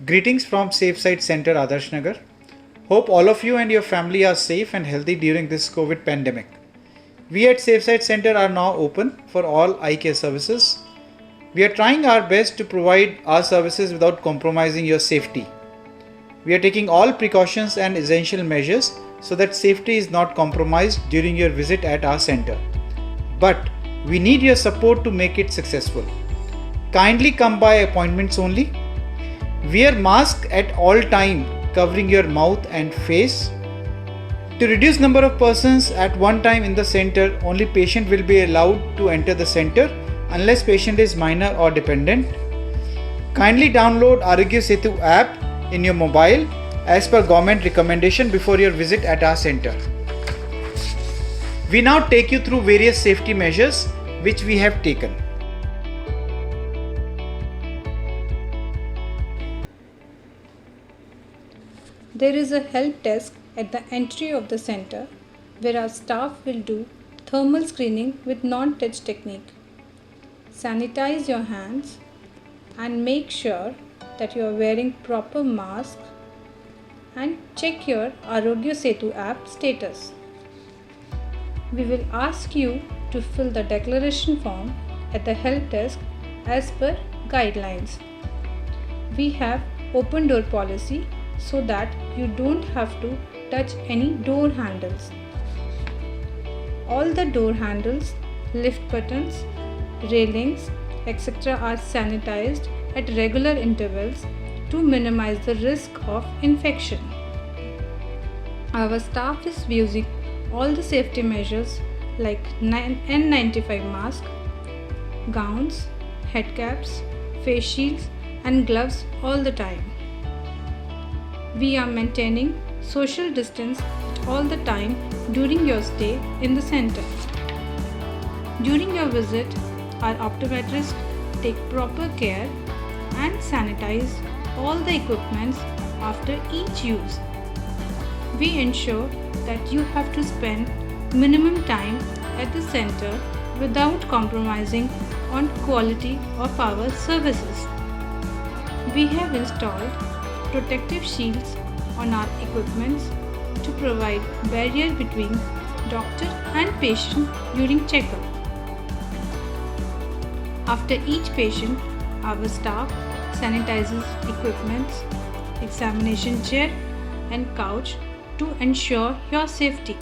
Greetings from Safe Site Center Adarsh Nagar. Hope all of you and your family are safe and healthy during this COVID pandemic. We at Safe Site Center are now open for all eye care services. We are trying our best to provide our services without compromising your safety. We are taking all precautions and essential measures so that safety is not compromised during your visit at our center. But we need your support to make it successful. Kindly come by appointments only. Wear mask at all time, covering your mouth and face. To reduce number of persons at one time in the center, only patient will be allowed to enter the center unless patient is minor or dependent. Kindly download Arogya Setu app in your mobile as per government recommendation before your visit at our center. We now take you through various safety measures which we have taken. There is a help desk at the entry of the center where our staff will do thermal screening with non-touch technique. Sanitize your hands and make sure that you are wearing proper mask and check your Arogya Setu app status. We will ask you to fill the declaration form at the help desk as per guidelines. We have open door policy so that you don't have to touch any door handles. All the door handles, lift buttons, railings, etc. are sanitized at regular intervals to minimize the risk of infection. Our staff is using all the safety measures like N95 mask, gowns, head caps, face shields and gloves all the time. We are maintaining social distance all the time during your stay in the center. During your visit, our optometrists take proper care and sanitize all the equipments after each use. We ensure that you have to spend minimum time at the center without compromising on quality of our services. We have installed protective shields on our equipments to provide barrier between doctor and patient during checkup. After each patient, our staff sanitizes equipments, examination chair and couch to ensure your safety.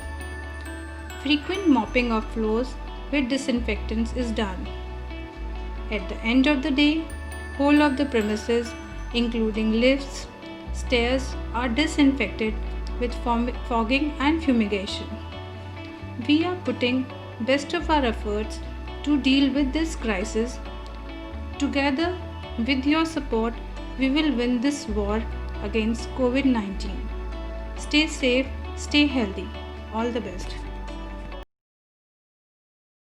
Frequent mopping of floors with disinfectants is done. At the end of the day, whole of the premises including lifts, stairs are disinfected with fogging and fumigation. We are putting best of our efforts to deal with this crisis. Together with your support, we will win this war against COVID-19. Stay safe, stay healthy. All the best.